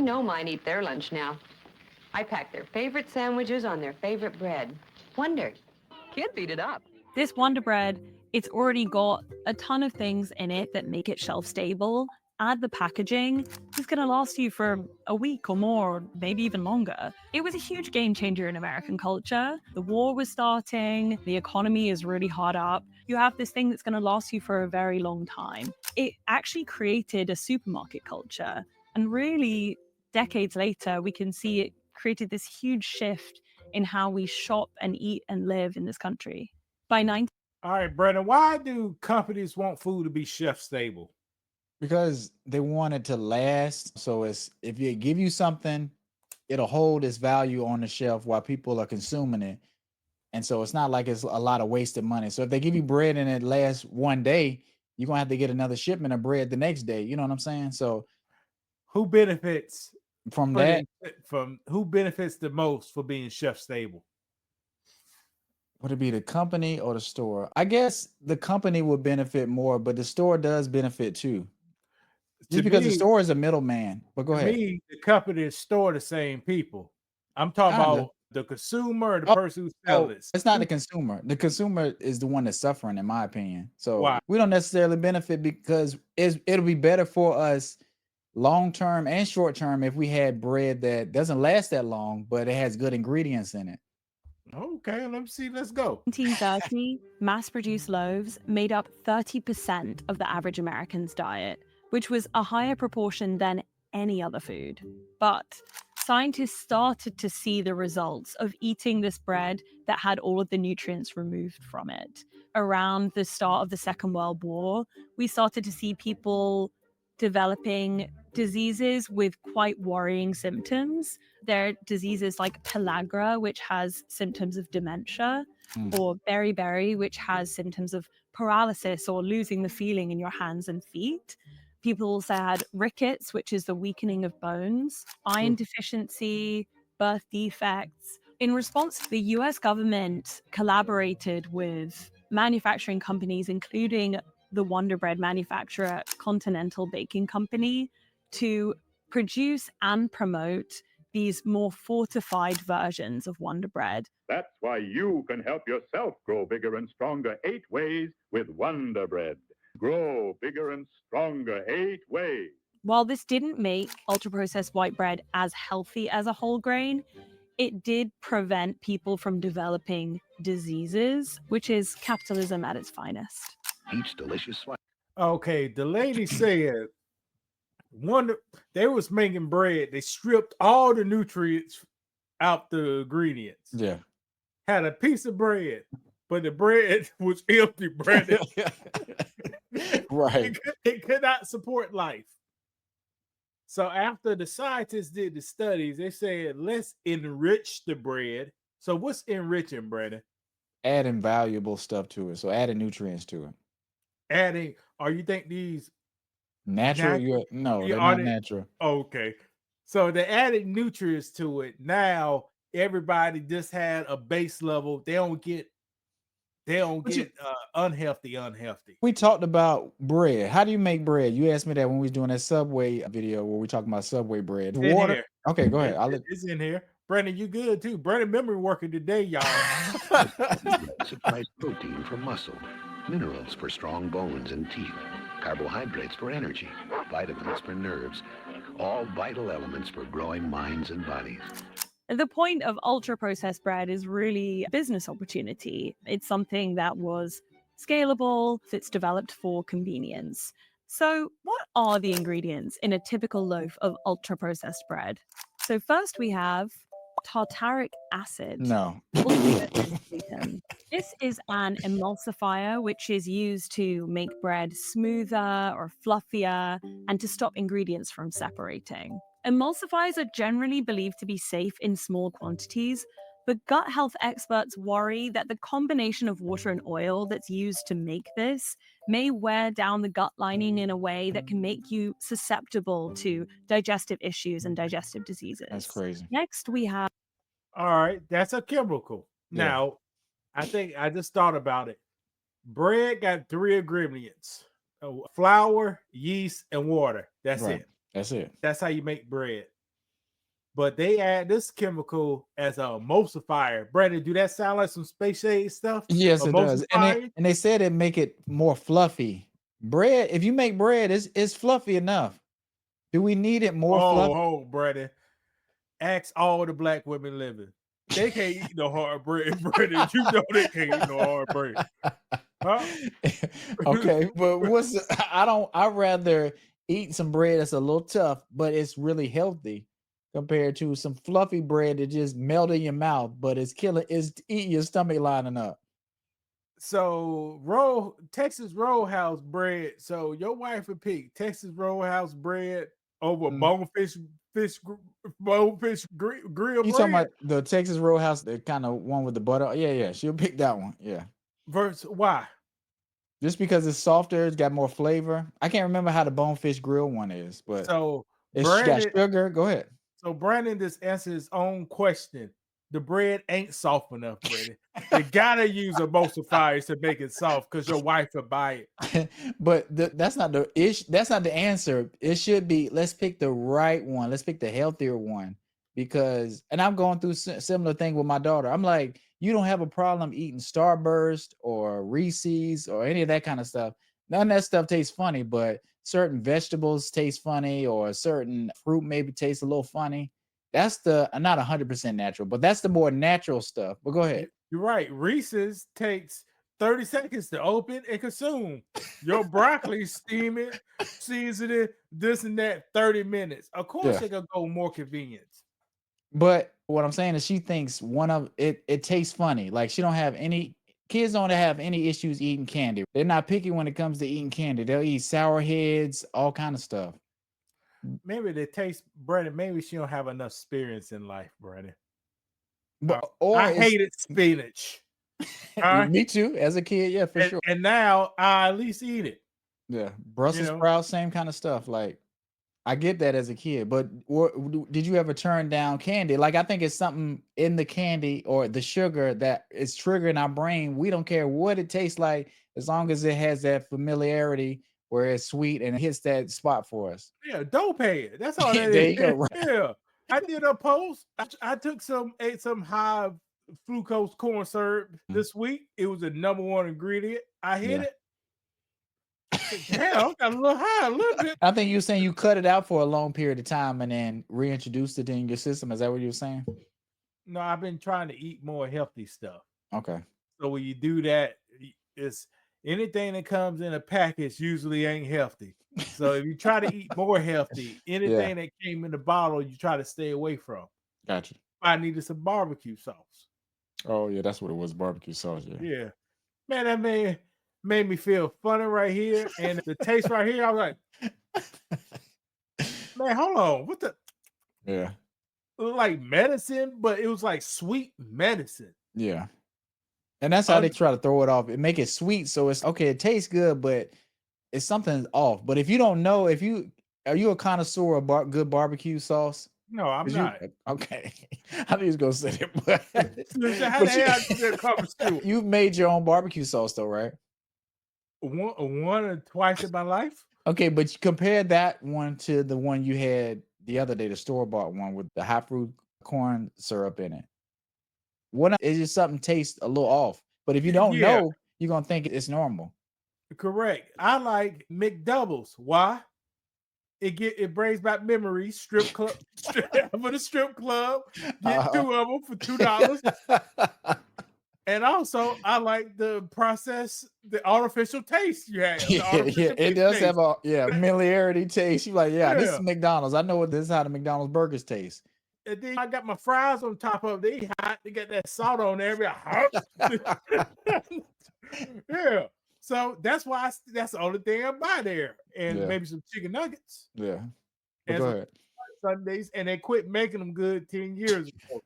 know mine eat their lunch now. I pack their favorite sandwiches on their favorite bread. Wonder, kids eat it up. This Wonder Bread, it's already got a ton of things in it that make it shelf stable. Add the packaging, it's going to last you for a week or more, or maybe even longer. It was a huge game changer in American culture. The war was starting, the economy is really hard up. You have this thing that's going to last you for a very long time. It actually created a supermarket culture. And really, decades later, we can see it created this huge shift in how we shop and eat and live in this country. By 19 All right, Brandon, why do companies want food to be chef stable? Because they want it to last. So it's if you give you something, it'll hold its value on the shelf while people are consuming it. And so it's not like it's a lot of wasted money. So if they give you bread and it lasts one day, you're gonna have to get another shipment of bread the next day. You know what I'm saying? So Who benefits from that, from who benefits the most for being chef stable? would it be the company or the store? I guess the company would benefit more, but the store does benefit too. To Just because the me, store is a middleman. But go to ahead. me, the company and store the same people. I'm talking Kinda. about the consumer or the Oh, person who's oh, selling it. it's not the consumer. The consumer is the one that's suffering, in my opinion. So Why? we don't necessarily benefit because it'll be better for us long term and short term if we had bread that doesn't last that long, but it has good ingredients in it. Okay, let me see. Let's go. 1930, mass produced loaves made up 30% of the average American's diet, which was a higher proportion than any other food. But scientists started to see the results of eating this bread that had all of the nutrients removed from it. Around the start of the Second World War, we started to see people developing diseases with quite worrying symptoms. There are diseases like pellagra, which has symptoms of dementia, or beriberi, which has symptoms of paralysis or losing the feeling in your hands and feet. People also had rickets, which is the weakening of bones, iron deficiency, birth defects. In response, the US government collaborated with manufacturing companies, including the Wonder Bread manufacturer Continental Baking Company, to produce and promote these more fortified versions of Wonder Bread. That's why you can help yourself grow bigger and stronger 8 ways with Wonder Bread. Grow bigger and stronger 8 ways. While this didn't make ultra processed white bread as healthy as a whole grain, it did prevent people from developing diseases, which is capitalism at its finest. Each delicious slice. Okay, the lady said they was making bread. They stripped all the nutrients out the ingredients. Yeah. Had a piece of bread, but the bread was empty bread. Right. It could not support life. So after the scientists did the studies, they said, let's enrich the bread. So what's enriching, Brandon? Adding valuable stuff to it. So adding nutrients to it. Adding, or you think these Natural? No, they're are not natural. Okay. So they added nutrients to it. Now everybody just had a base level. They don't get unhealthy. We talked about bread. How do you make bread? You asked me that when we was doing that Subway video where we talking about Subway bread. In Water. here. Okay, go ahead. It's in here. Brandon, you good too. Brandon memory working today, y'all. Supplies protein for muscle, minerals for strong bones and teeth, carbohydrates for energy, vitamins for nerves, all vital elements for growing minds and bodies. The point of ultra processed bread is really a business opportunity. It's something that was scalable, that's developed for convenience. So, what are the ingredients in a typical loaf of ultra processed bread? So, first we have tartaric acid. No. This is an emulsifier which is used to make bread smoother or fluffier and to stop ingredients from separating. Emulsifiers are generally believed to be safe in small quantities, but gut health experts worry that the combination of water and oil that's used to make this may wear down the gut lining in a way that can make you susceptible to digestive issues and digestive diseases. That's crazy. Next, we have. All right, that's a chemical. Yeah. Now, I think I just thought about it. Bread got 3 ingredients: flour, yeast, and water. That's Right. it. That's it. That's how you make bread. but they add this chemical as a emulsifier. Brandon, do that sound like some space shade stuff? Yes, it does. Emulsifier? And they said it make it more fluffy. Bread, if you make bread, it's fluffy enough. Do we need it more fluffy? Oh, Brandon. Ask all the black women living. They can't eat no hard bread, Brandon. You know they can't eat no hard bread. Huh? Okay, but I'd rather eat some bread that's a little tough, but it's really healthy compared to some fluffy bread that just melt in your mouth, but it's eating your stomach lining up. So Texas Roadhouse bread. So your wife would pick Texas Roadhouse bread over bonefish grill You talking bread about the Texas Roadhouse, the kind of one with the butter? Yeah, she'll pick that one. Yeah. versus why? Just because it's softer, it's got more flavor. I can't remember how the bonefish grill one is, but So it's got Brandon, sugar. Go ahead. so Brandon just answered his own question. The bread ain't soft enough, Brandon. You gotta use emulsifiers to make it soft because your wife will buy it. But that's not the ish. That's not the answer. It should be, let's pick the right one. Let's pick the healthier one, because, and I'm going through similar thing with my daughter. I'm like, you don't have a problem eating Starburst or Reese's or any of that kind of stuff. None of that stuff tastes funny, but certain vegetables taste funny, or certain fruit maybe tastes a little funny. That's the not 100% natural, but that's the more natural stuff. But go ahead. You're right. Reese's takes 30 seconds to open and consume. Your broccoli, steam it, season it, this and that, 30 minutes. Of course, Yeah. they gonna go more convenience. But what I'm saying is, she thinks one of it tastes funny. Like, she don't have any kids don't have any issues eating candy. They're not picky when it comes to eating candy. They'll eat sour heads, all kind of stuff. Maybe they taste, Brandon. Maybe she don't have enough experience in life, Brandon. But or I hated spinach. me too, as a kid, yeah, for sure. And now I at least eat it. Yeah, Brussels sprouts, same kind of stuff. Like, I get that as a kid, but did you ever turn down candy? Like, I think it's something in the candy or the sugar that is triggering our brain. We don't care what it tastes like, as long as it has that familiarity where it's sweet and it hits that spot for us. Yeah, dope head. That's all that There is. you go. Right. Yeah. I did a post. I ate some high fructose corn syrup this week. It was the number one ingredient. I hit it. Damn, I got a little high, a little bit. I think you were saying you cut it out for a long period of time and then reintroduced it in your system. Is that what you were saying? No, I've been trying to eat more healthy stuff. Okay. So when you do that, it's anything that comes in a package usually ain't healthy. So if you try to eat more healthy, anything that came in the bottle, you try to stay away from. Gotcha. I needed some barbecue sauce. Oh yeah, that's what it was. Barbecue sauce. Yeah. Man, that made me feel funny right here. And the taste right here, I was like, man, hold on. What the? Yeah. It was like medicine, but it was like sweet medicine. Yeah. And that's how they try to throw it off. It make it sweet, so it's okay. It tastes good, but it's something off. But if you don't know, are you a connoisseur of good barbecue sauce? No, I'm not. Okay. I knew he was gonna say it, but How the hell did it come to? You've made your own barbecue sauce though, right? One or twice in my life. Okay, but you compare that one to the one you had the other day, the store-bought one with the high fruit corn syrup in it. What is just something tastes a little off. But if you don't know, you're gonna think it's normal. Correct. I like McDoubles. Why? It brings back memories. Strip club for the strip club. Get two of them for $2. And also, I like the artificial taste you have. It does have a familiarity taste. You're like, this is McDonald's. I know what this is how the McDonald's burgers taste. And then I got my fries on top of it. They hot. They got that salt on there. Yeah. So that's why that's the only thing I buy there. And maybe some chicken nuggets. Yeah. And go ahead. Sundays, and they quit making them good 10 years ago.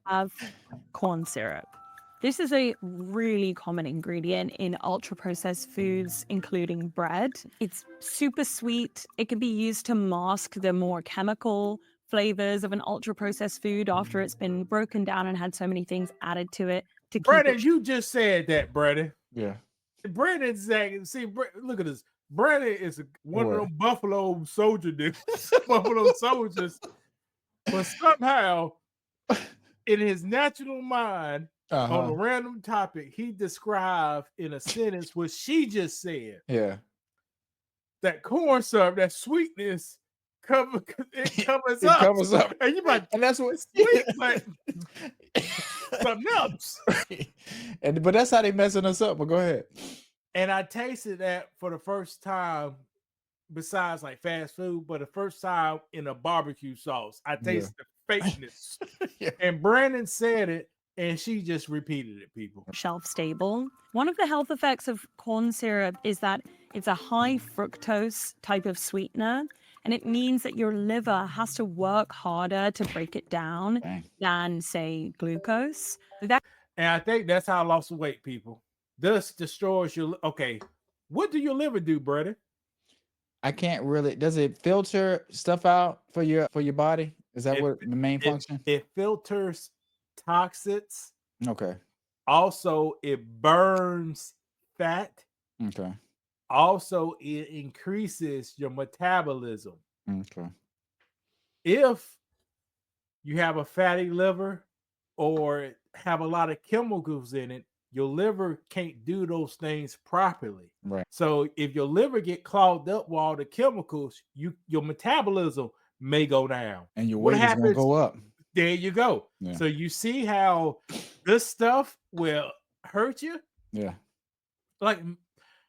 Have corn syrup. This is a really common ingredient in ultra-processed foods, including bread. It's super sweet. It can be used to mask the more chemical flavors of an ultra-processed food after it's been broken down and had so many things added to it. Brandon, you just said that, Brandon. Yeah. Brandon's saying, see, look at this. Brandon is one of What? them Buffalo soldier dudes, Buffalo soldiers. But somehow, in his natural mind, on a random topic, he described in a sentence what she just said. Yeah. That corn syrup, that sweetness, covers It up. covers up. And you're like, And that's what it's sweet, but something else. but that's how they messing us up. But go ahead. And I tasted that for the first time, besides like fast food, but the first time in a barbecue sauce. I tasted the fakeness. Yeah. And Brandon said it, and she just repeated it, people. Shelf stable. One of the health effects of corn syrup is that it's a high fructose type of sweetener, and it means that your liver has to work harder to break it down than, say, glucose. And I think that's how I lost weight, people. This destroys your. Okay, what do your liver do, brother? I can't really. Does it filter stuff out for your body? Is that what the main function? It filters toxins. Okay. Also, it burns fat. Okay. Also, it increases your metabolism. Okay. If you have a fatty liver or have a lot of chemicals in it, your liver can't do those things properly. Right. So if your liver get clogged up with all the chemicals, your metabolism may go down. And your weight is going to go up. There you go. Yeah. So you see how this stuff will hurt you? Yeah. Like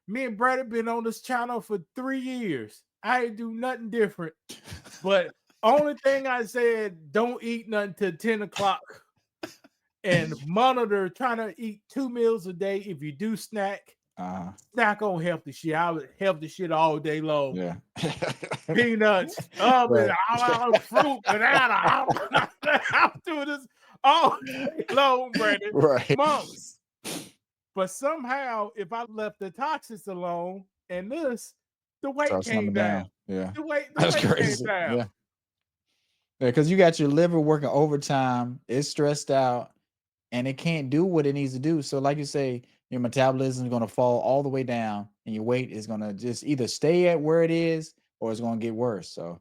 me and Brad have been on this channel for 3 years. I ain't do nothing different. But only thing I said, don't eat nothing till 10 o'clock. And monitor trying to eat 2 meals a day. If you do snack, snack on healthy shit. I was healthy shit all day long. Yeah. Peanuts, almonds, fruit, banana. I'm doing this all day long, Brandon. Right. Months. But somehow, if I left the toxins alone and this, the weight came down. Yeah. The weight crazy. came down. Yeah. Because you got your liver working overtime, it's stressed out, and it can't do what it needs to do. So, like you say, your metabolism is going to fall all the way down, and your weight is going to just either stay at where it is or it's going to get worse. So,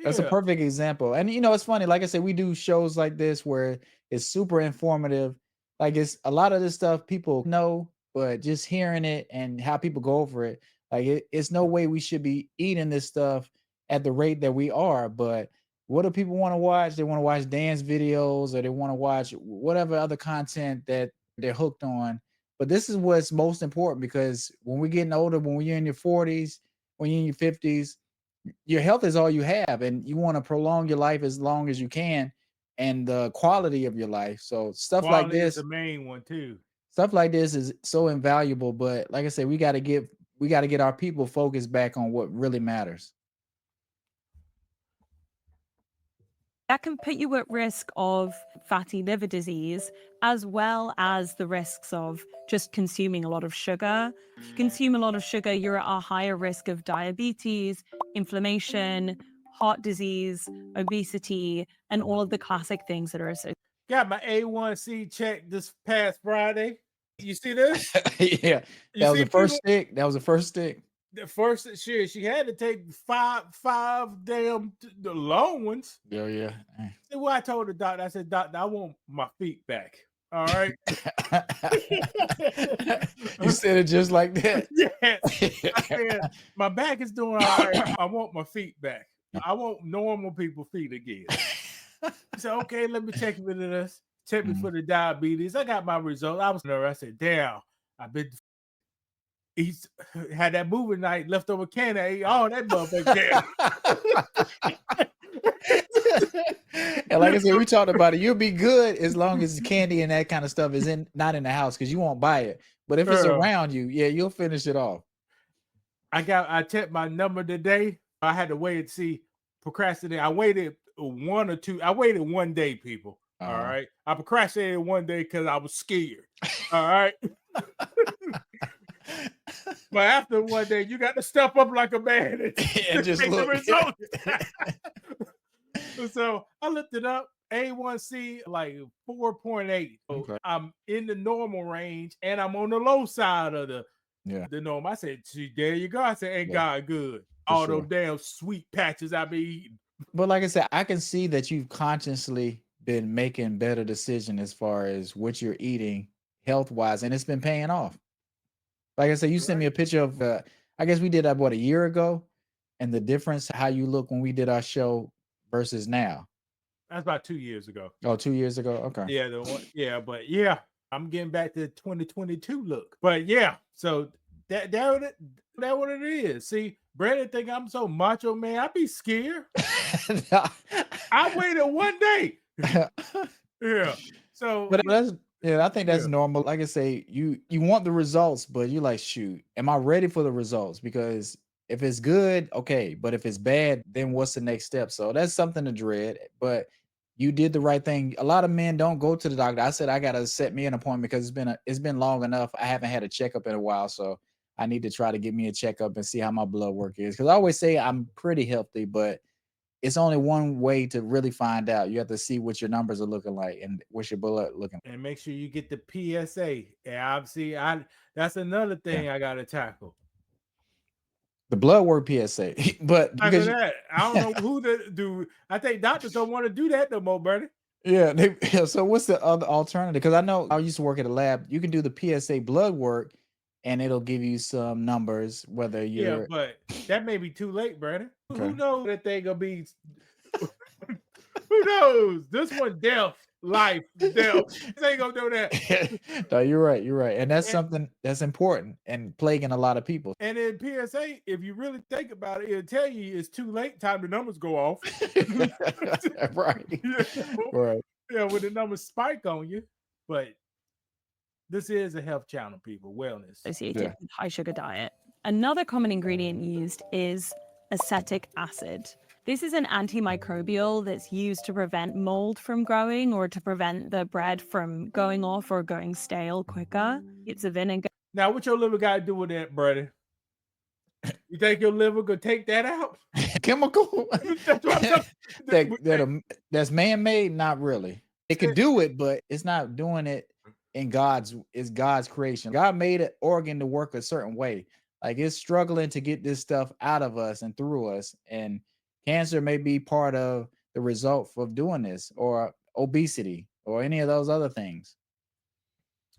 that's a perfect example. And it's funny. Like I said, we do shows like this where it's super informative. Like it's a lot of this stuff people know, but just hearing it and how people go over it, like it's no way we should be eating this stuff at the rate that we are. But what do people want to watch? They want to watch dance videos, or they want to watch whatever other content that they're hooked on. But this is what's most important, because when we're getting older, when you're in your 40s, when you're in your 50s, your health is all you have, and you want to prolong your life as long as you can, and the quality of your life. So quality like this is the main one too. Stuff like this is so invaluable. But like I said, we got to get our people focused back on what really matters. That can put you at risk of fatty liver disease, as well as the risks of just consuming a lot of sugar. If you consume a lot of sugar, you're at a higher risk of diabetes, inflammation, heart disease, obesity, and all of the classic things that are associated. Got my A1C check this past Friday. You see this? Yeah. That was the first stick. That was the first stick. The first shit, she had to take five damn the long ones. Yeah. See what I told the doctor? I said, doctor, I want my feet back. All right. You said it just like that. Yeah. I said, my back is doing all right. I want my feet back. I want normal people feet again. He said, okay, let me check you into this. Check me for the diabetes. I got my result. I was nervous. I said, damn, I've been he's had that movie night, leftover candy, ate all that motherfucker. And like I said, we talked about it. You'll be good as long as candy and that kind of stuff is not in the house, because you won't buy it. But if it's around you, yeah, you'll finish it off. I checked my number today. I had to wait and see, procrastinate. I waited 1 or 2. I waited 1 day, people. All right. I procrastinated 1 day because I was scared. All right. But after 1 day, you got to step up like a man and just take look. the results. So I looked it up. A1C like 4.8. So Okay. I'm in the normal range, and I'm on the low side of the Yeah. the norm. I said, "Gee, there you go." I said, "Ain't Yeah. God good?" For All sure. those damn sweet patches I be eating. But like I said, I can see that you've consciously been making better decision as far as what you're eating health wise, and it's been paying off. Like I said, you sent me a picture of I guess we did that what, a year ago, and the difference how you look when we did our show versus now. That's about 2 years ago. Oh, 2 years ago. Okay. Yeah, the one, yeah, but yeah, I'm getting back to 2022 look. But yeah, so that what it is. See, Brandon think I'm so macho, man. I be scared. I waited one day. Yeah. So But that's I think that's Yeah. normal. Like I say, you want the results, but you like, shoot, am I ready for the results? Because if it's good, okay, but if it's bad, then what's the next step? So that's something to dread. But you did the right thing. A lot of men don't go to the doctor. I said I gotta set me an appointment because it's been long enough. I haven't had a checkup in a while, so I need to try to get me a checkup and see how my blood work is. Because I always say I'm pretty healthy, but it's only one way to really find out. You have to see what your numbers are looking like and what's your blood looking like. and make sure you get the PSA. And obviously, that's another thing I gotta tackle. The blood work PSA, but Tackle because that. I don't know who to do. I think doctors don't want to do that no more, Bernie. so what's the other alternative? Because I know I used to work at a lab. You can do the PSA blood work, and it'll give you some numbers whether Yeah, you're but that may be too late, Brandon. Okay. Who knows that they gonna be? Who knows? This one, death, life, death. They ain't gonna do that. No, you're right. You're right, and that's And- something that's important and plaguing a lot of people. And in PSA, if you really think about it, it'll tell you it's too late. Time the numbers go off. Right. You know? Right. Yeah, when the numbers spike on you. But this is a health channel, people. Wellness. Associated Yeah. with high sugar diet. Another common ingredient used is acetic acid. This is an antimicrobial that's used to prevent mold from growing or to prevent the bread from going off or going stale quicker. It's a vinegar. Now, what your liver got to do with that, brother? You think your liver could take that out? Chemical That's what I'm talking- that's man-made. Not really. It could do it, but it's not doing it in God's creation. God made an organ to work a certain way. Like it's struggling to get this stuff out of us and through us, and cancer may be part of the result of doing this, or obesity, or any of those other things.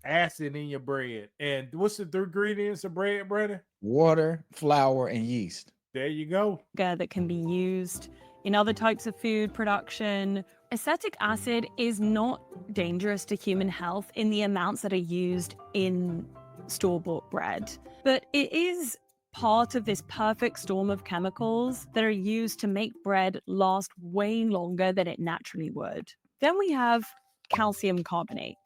Acid in your bread. And what's the three ingredients of bread, brother? Water, flour, and yeast. There you go. That can be used in other types of food production. Acetic acid is not dangerous to human health in the amounts that are used in store-bought bread, but it is part of this perfect storm of chemicals that are used to make bread last way longer than it naturally would. Then we have calcium carbonate.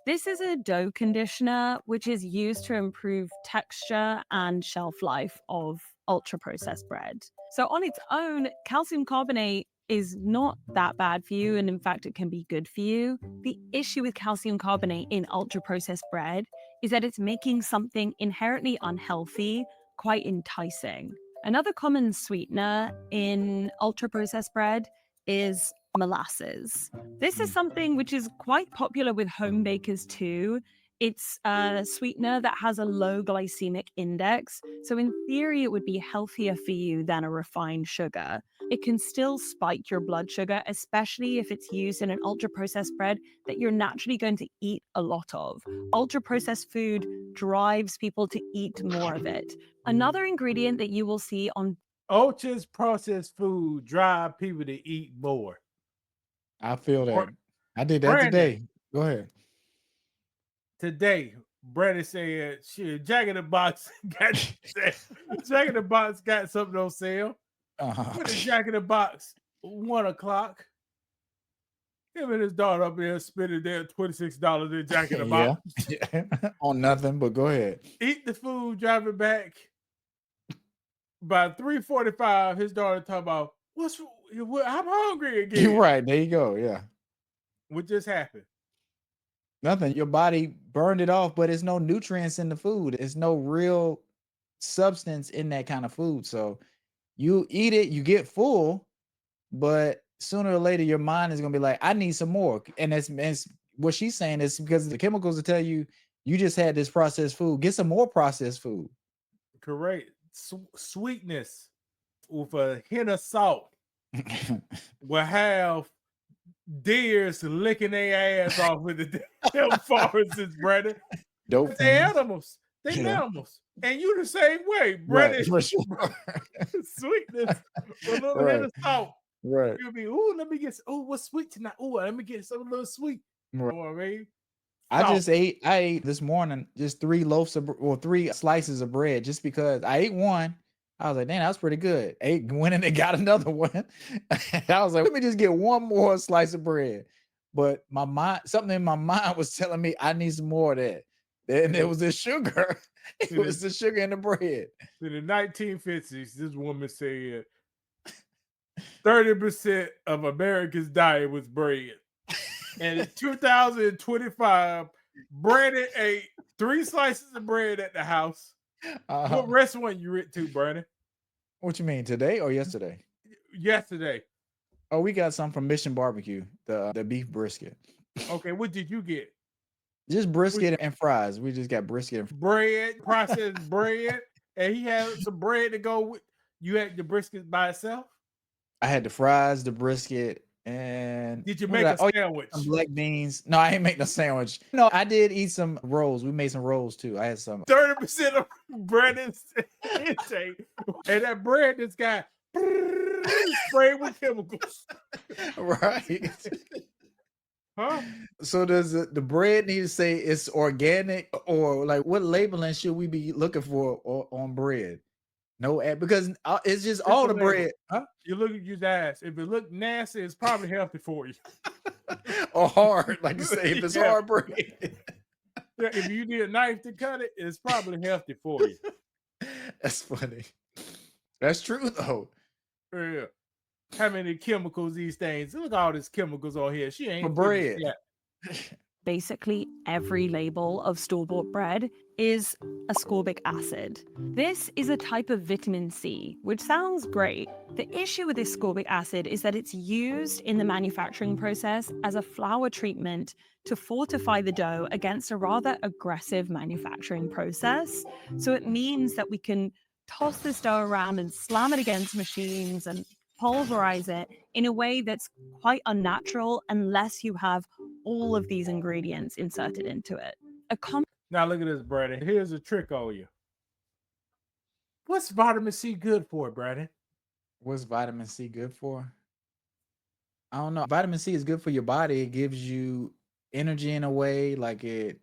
This is a dough conditioner which is used to improve texture and shelf life of ultra-processed bread. So on its own, calcium carbonate is not that bad for you, and in fact, it can be good for you. The issue with calcium carbonate in ultra-processed bread is that it's making something inherently unhealthy quite enticing. Another common sweetener in ultra-processed bread is molasses. This is something which is quite popular with home bakers too. It's a sweetener that has a low glycemic index, so in theory it would be healthier for you than a refined sugar. It can still spike your blood sugar, especially if it's used in an ultra-processed bread that you're naturally going to eat a lot of. Ultra-processed food drives people to eat more of it. Another ingredient that you will see on Ultra-processed food drive people to eat more. I feel that. I did that Brandon. today. Go ahead. Today, Brandon said, "Shit, Jack in the Box got Jack in the Box got something on sale. Put the Jack in the Box 1 o'clock. Him and his daughter up there spending their $26 in Jack in the Box. Yeah. On nothing, but go ahead. Eat the food, drive it back. By 3:45, his daughter talking about I'm hungry again. You're right. There you go. Yeah. What just happened? Nothing. Your body burned it off, but there's no nutrients in the food. There's no real substance in that kind of food. So you eat it, you get full, but sooner or later your mind is gonna be like, I need some more. And it's what she's saying is because the chemicals will tell you You just had this processed food. Get some more processed food. Correct. Sweetness with a hint of salt will have deers licking their ass off with the damn forests, brother. Dope They fiends. animals. They Yeah. mammals. And you the same way, brother. Right, for sure. Sweetness with a little hint of salt. Right. You'll be, ooh, let me get, ooh, what's sweet tonight? Ooh, let me get some little sweet. Right. You know what I mean? I ate this morning just 3 slices of bread just because I ate one. I was like, damn, that was pretty good. Went in and got another one. I was like, let me just get one more slice of bread. But something in my mind was telling me I need some more of that. And it was the sugar. It was the sugar in the bread. In the 1950s, this woman said 30% of America's diet was bread. And in 2025, Brandon ate 3 slices of bread at the house. What restaurant you went to, Brandon? What you mean, today or yesterday? Yesterday. Oh, we got some from Mission Barbecue, the beef brisket. Okay, what did you get? Just brisket and fries. We just got brisket and bread, processed bread, and he had some bread to go with. You had the brisket by itself? I had the fries, the brisket, and did you make a sandwich? Some black beans. No, I ain't make no sandwich. No, I did eat some rolls. We made some rolls too. I had some. 30% of Brandon's intake, and that bread just got sprayed with chemicals. Right. Huh? So does the bread need to say it's organic, or like what labeling should we be looking for on bread? No, because it's just all the bread. Huh? You look at your ass. If it look nasty, it's probably healthy for you. Or hard, like you say, if it's hard bread. Yeah, if you need a knife to cut it, it's probably healthy for you. That's funny. That's true though. Yeah. How many chemicals these things? Look at all these chemicals on here. She ain't for bread. Basically, every label of store-bought bread is ascorbic acid. This is a type of vitamin C, which sounds great. The issue with this ascorbic acid is that it's used in the manufacturing process as a flour treatment to fortify the dough against a rather aggressive manufacturing process. So it means that we can toss this dough around and slam it against machines and pulverize it in a way that's quite unnatural unless you have all of these ingredients inserted into it. Now look at this, Brandon. Here's a trick on you. What's vitamin C good for, Brandon? What's vitamin C good for? I don't know. Vitamin C is good for your body. It gives you energy in a way, like it.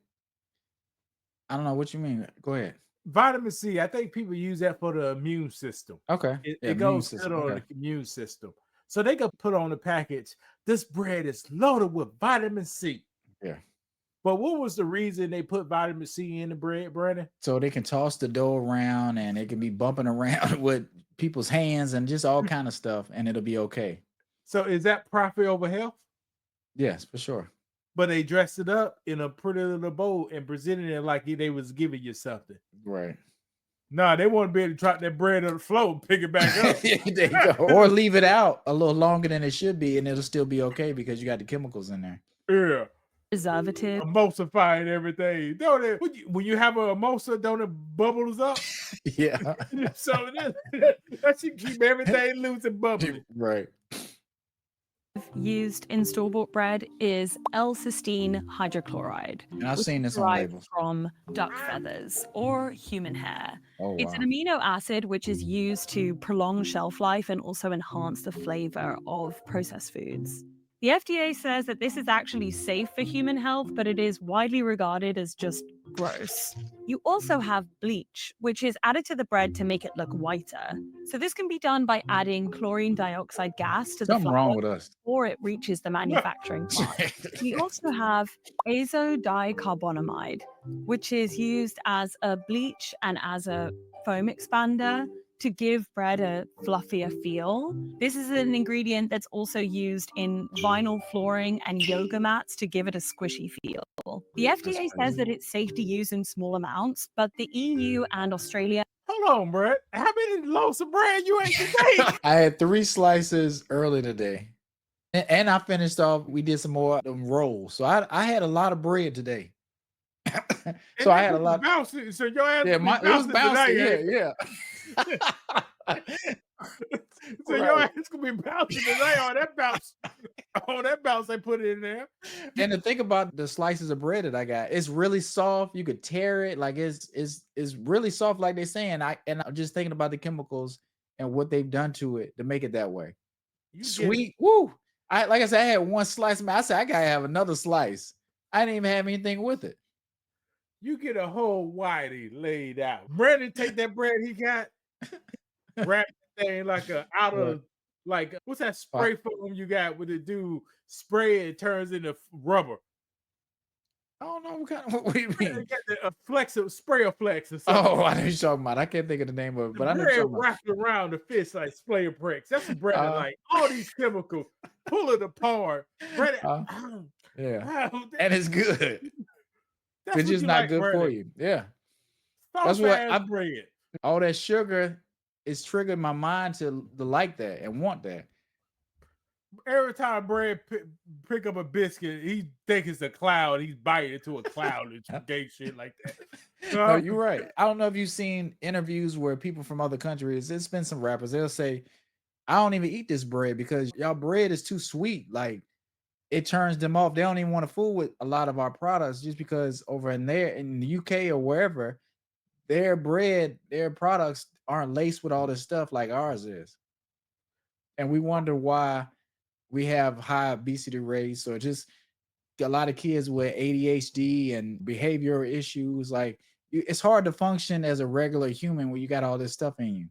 I don't know what you mean. Go ahead. Vitamin C, I think people use that for the immune system. Okay. It goes good on the immune system. So they could put on the package, this bread is loaded with vitamin C. Yeah. But what was the reason they put vitamin C in the bread, Brandon? So they can toss the dough around and it can be bumping around with people's hands and just all kind of stuff, and it'll be okay. So is that profit over health? Yes, for sure. But they dressed it up in a pretty little bowl and presented it like they was giving you something. Right. Nah, they want to be able to drop that bread on the floor and pick it back up. There you go. Or leave it out a little longer than it should be, and it'll still be okay because you got the chemicals in there. Yeah. Preservative. Emulsifying everything. Don't it? When you have a emulsify, don't it bubbles up? Yeah. So that should keep everything loose and bubbly. Right. Used in store-bought bread is L-cysteine hydrochloride. And I've seen this on labels. From duck feathers or human hair. Oh, wow. It's an amino acid which is used to prolong shelf life and also enhance the flavor of processed foods. The FDA says that this is actually safe for human health, but it is widely regarded as just gross. You also have bleach, which is added to the bread to make it look whiter. So this can be done by adding chlorine dioxide gas to the Something flour wrong with us. before it reaches the manufacturing plant. We also have azodicarbonamide, which is used as a bleach and as a foam expander to give bread a fluffier feel. This is an ingredient that's also used in vinyl flooring and yoga mats to give it a squishy feel. The FDA says that it's safe to use in small amounts, but the EU and Australia... Hold on, Brett. How many loaves of bread you ate today? I had 3 slices early today. And I finished off, we did some more rolls. So I had a lot of bread today. So I had a lot. Bouncing, so your ass Yeah, gonna be it was bouncing bouncing. tonight. Yeah. So your ass gonna be bouncing tonight on that bounce. On that bounce, they put it in there. And to think about the slices of bread that I got, it's really soft. You could tear it, like it's really soft, like they're saying. I'm just thinking about the chemicals and what they've done to it to make it that way. Sweet, woo! Like I said, I had one slice. I said I gotta have another slice. I didn't even have anything with it. You get a whole whitey laid out. Brandon take that bread he got, wrap that thing like what's that spray foam you got with the dude spray it turns into rubber. I don't know what do you mean? A sprayer flex or something. Oh, I know you're talking about. I can't think of the name of it, but I know you're talking about. Wrapped around the fist like sprayer pricks. That's what Brandon like. All these chemicals, pull it apart. Brandon, yeah, and it's good. It's just not good for you. Yeah, that's what bread. All that sugar is triggered my mind to like that and want that. Every time Brad pick up a biscuit, he think it's a cloud. He's biting into a cloud and gay shit like that. No, you're right. I don't know if you've seen interviews where people from other countries, there's been some rappers, they'll say, I don't even eat this bread because y'all bread is too sweet. Like it turns them off. They don't even want to fool with a lot of our products just because over in there in the UK or wherever, their bread, their products aren't laced with all this stuff like ours is. And we wonder why we have high obesity rates or just a lot of kids with ADHD and behavioral issues. Like it's hard to function as a regular human when you got all this stuff in you.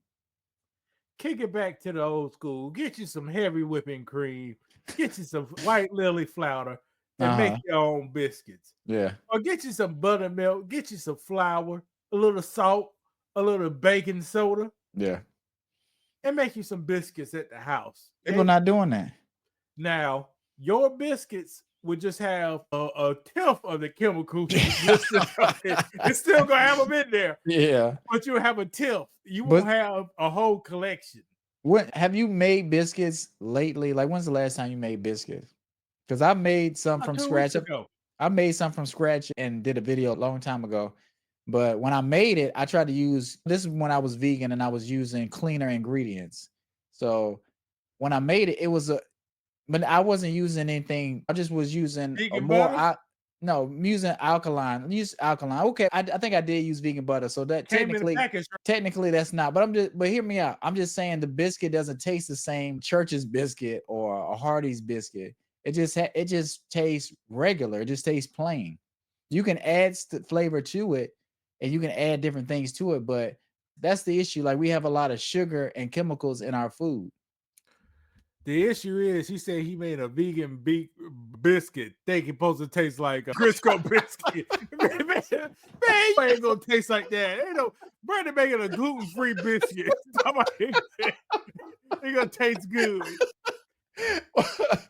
Kick it back to the old school. Get you some heavy whipping cream. Get you some white lily flour and make your own biscuits. Yeah. Or get you some buttermilk. Get you some flour, a little salt, a little baking soda. Yeah. And make you some biscuits at the house. People not doing that. Now, your biscuits would just have a tenth of the chemicals. It's still gonna have them in there. Yeah, but you'll have a tenth. You won't have a whole collection. What have you made biscuits lately? Like, when's the last time you made biscuits? Because I made some from scratch. I made some from scratch and did a video a long time ago. But when I made it, I tried to use this is when I was vegan and I was using cleaner ingredients. So when I made it, but I wasn't using anything. I just was using I'm using alkaline. Use alkaline. Okay, I think I did use vegan butter. So that technically that's not. But hear me out. I'm just saying the biscuit doesn't taste the same Church's biscuit or a Hardee's biscuit. It just tastes regular. It just tastes plain. You can add flavor to it, and you can add different things to it. But that's the issue. Like we have a lot of sugar and chemicals in our food. The issue is, he said he made a vegan biscuit. Think it's supposed to taste like a Crisco biscuit. man, you ain't gonna taste like that. Ain't no Brandon making a gluten-free biscuit. It's gonna taste good.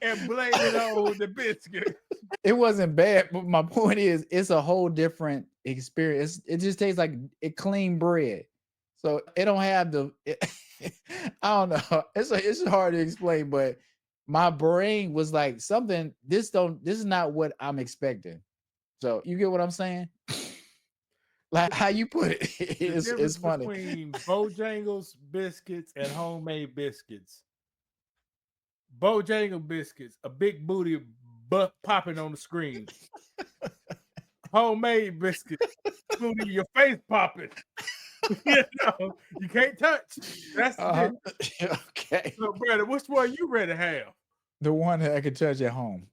And blame it on the biscuit. It wasn't bad, but my point is, it's a whole different experience. It just tastes like clean bread. So it don't have I don't know. It's hard to explain, but my brain was like something. This is not what I'm expecting. So you get what I'm saying? Like how you put it, it's funny. Between Bojangles biscuits and homemade biscuits. Bojangle biscuits, a big booty butt popping on the screen. Homemade biscuits, booty, your face popping. You know, you can't touch. That's okay. So, brother, which one you ready to have? The one that I could touch at home.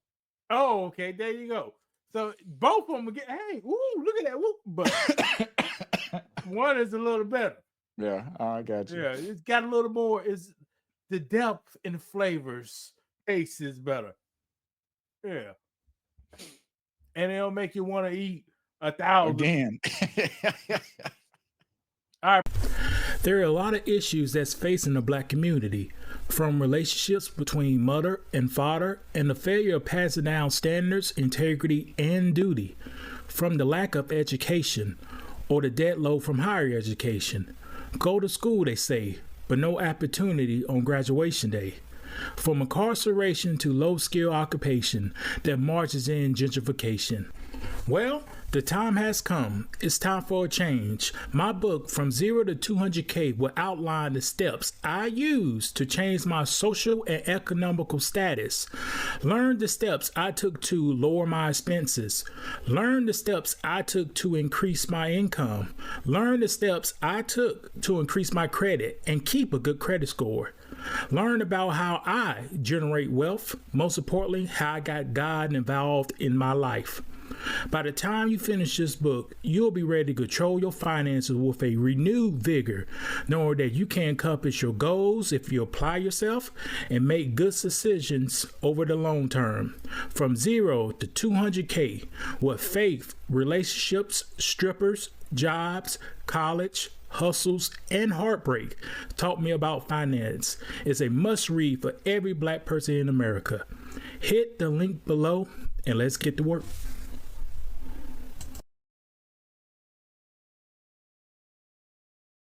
Oh, okay. There you go. So both of them will get. Hey, ooh, look at that. Woo. But one is a little better. Yeah, I got you. Yeah, it's got a little more. Is the depth in flavors, taste is better. Yeah, and it'll make you want to eat 1,000 again. All right. There are a lot of issues that's facing the Black community, from relationships between mother and father and the failure of passing down standards, integrity, and duty, from the lack of education or the debt load from higher education. Go to school, they say, but no opportunity on graduation day. From incarceration to low-skill occupation that marches in gentrification. Well, The time has come. It's time for a change. My book, From Zero to 200K, will outline the steps I use to change my social and economical status. Learn the steps I took to lower my expenses. Learn the steps I took to increase my income. Learn the steps I took to increase my credit and keep a good credit score. Learn about how I generate wealth. Most importantly, how I got God involved in my life. By the time you finish this book, you'll be ready to control your finances with a renewed vigor, knowing that you can accomplish your goals if you apply yourself and make good decisions over the long term. From 0 to 200K with faith, relationships, strippers, jobs, college, hustles, and heartbreak taught me about finance. It's a must read for every Black person in America. Hit the link below and let's get to work.